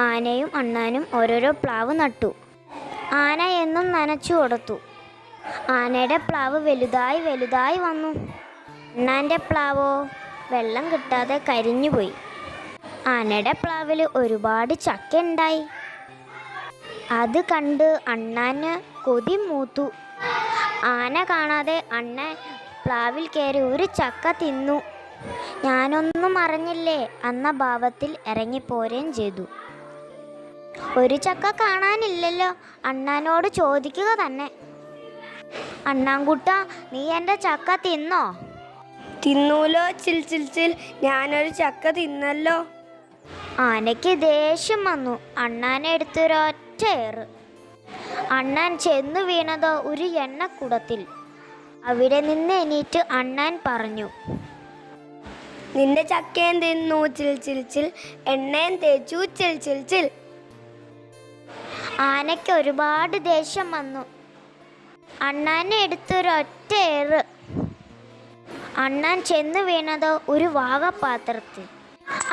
ആനയും അണ്ണാനും ഓരോരോ പ്ലാവ് നട്ടു. ആന എന്നും നനച്ചു കൊടുത്തു. ആനയുടെ പ്ലാവ് വലുതായി വലുതായി വന്നു. അണ്ണാൻ്റെ പ്ലാവോ വെള്ളം കിട്ടാതെ കരിഞ്ഞുപോയി. ആനയുടെ പ്ലാവിൽ ഒരുപാട് ചക്ക ഉണ്ടായി. അത് കണ്ട് അണ്ണാന് കൊതി മൂത്തു. ആന കാണാതെ അണ്ണൻ പ്ലാവിൽ കയറി ഒരു ചക്ക തിന്നു. ഞാനൊന്നും അറിഞ്ഞില്ലേ എന്ന ഭാവത്തിൽ ഇറങ്ങിപ്പോരുകയും ചെയ്തു. ഒരു ചക്ക കാണാനില്ലല്ലോ, അണ്ണാനോട് ചോദിക്കുക തന്നെ. അണ്ണാൻകുട്ട, നീ എൻ്റെ ചക്ക തിന്നോ? തിന്നൂലോ ചിൽ ചിൽ ചിൽ, ഞാനൊരു ചക്ക തിന്നല്ലോ. ആനയ്ക്ക് ദേഷ്യം വന്നു. അണ്ണാനെ എടുത്തൊരൊറ്റ ഏറ്. അണ്ണാൻ ചെന്നു വീണതോ ഒരു എണ്ണക്കുടത്തിൽ. അവിടെ നിന്ന് എണീറ്റ് അണ്ണാൻ പറഞ്ഞു, നിന്റെ ചക്കയും തിന്നു ചിൽ ചിൽ ചിൽ, എണ്ണയും തേച്ചു ചിൽ ചിൽ ചിൽ. ആനയ്ക്ക് ഒരുപാട് ദേഷ്യം വന്നു. അണ്ണാനെ എടുത്തൊരൊറ്റ ഏറ്. അണ്ണാൻ ചെന്നു വീണതോ ഒരു വാഗപാത്രത്തിൽ.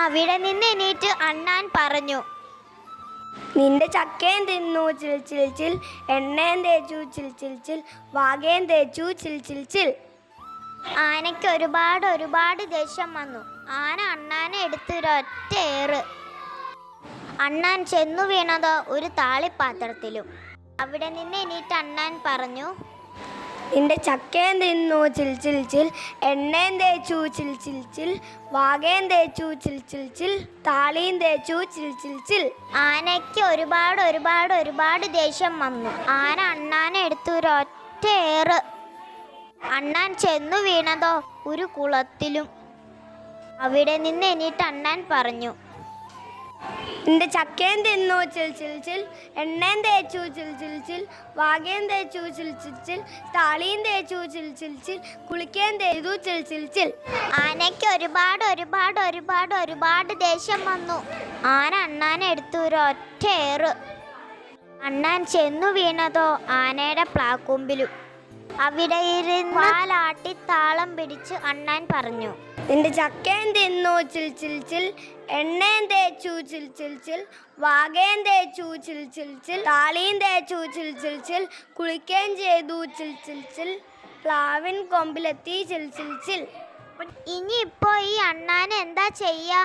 അവിടെ നിന്ന് എണീറ്റ് അണ്ണാൻ പറഞ്ഞു, നിന്റെ ചക്കയും തിന്നു ചിൽ ചിൽ ചിൽ, എണ്ണയും തേച്ചു ചിൽ ചിൽ ചിൽ, വാകയും തേച്ചു ചിൽ ചിൽ ചിൽ. ആനയ്ക്ക് ഒരുപാട് ദേഷ്യം വന്നു. ആന അണ്ണാനെ എടുത്തൊരൊറ്റ ഏറ്. അണ്ണാൻ ചെന്നു വീണതോ ഒരു താളിപ്പാത്രത്തിലും. അവിടെ നിന്ന് എണീറ്റ് അണ്ണാൻ പറഞ്ഞു, നിന്റെ ചക്കയും തിന്നു ചിൽ ചിൽ ചിൽ, എണ്ണയും തേച്ചു ചിൽ ചിൽ ചിൽ, വാകയും തേച്ചു ചിൽ ചിൽ ചിൽ, താളിയും തേച്ചു ചിൽ ചിൽ ചിൽ. ആനയ്ക്ക് ഒരുപാട് ദേഷ്യം വന്നു. ആന അണ്ണാനെ എടുത്തൊരൊറ്റ ഏറ്. അണ്ണാൻ ചെന്നു വീണതോ ഒരു കുളത്തിലും. അവിടെ നിന്ന് എണീറ്റ് അണ്ണാൻ പറഞ്ഞു, നിന്റെ ചക്കയും തിന്നു ചിൽ ചിൽ ചിൽ, എണ്ണയും തേച്ചു ചിൽ ചിൽ ചിൽ, വാകയും തേച്ചു ചിൽ ചിൽ ചിൽ, താളിയും തേച്ചു ചിൽ ചിൽ ചിൽ, കുളിക്കുകയും ചെയ്തു ചിൽ ചിൽ ചിൽ. ആനയ്ക്ക് ഒരുപാട് ദേഷ്യം വന്നു. ആന അണ്ണാനെ എടുത്തൊരൊറ്റ ഏറ്. അണ്ണാൻ ചെന്നു വീണതോ ആനയുടെ പ്ലാക്കൊമ്പിലും. അവിടെ ഇരുന്ന് വാലാട്ടി താളം പിടിച്ച് അണ്ണാൻ പറഞ്ഞു, നിന്റെ ചക്കയും തിന്നു ചിൽ ചിൽ ചിൽ, എണ്ണയും തേച്ചു ചിൽ ചിൽ ചിൽ, വാകയും തേച്ചു ചിൽ ചിൽ ചിൽ, താളിയും തേച്ചു ചിൽ ചിൽ ചിൽ, കുളിക്കുകയും ചെയ്തു ചിൽ ചിൽ ചിൽ, പ്ലാവിൻ കൊമ്പിലെത്തി ചിൽ ചിൽ ചിൽ. ഇനിയിപ്പോ ഈ അണ്ണാൻ എന്താ ചെയ്യാ?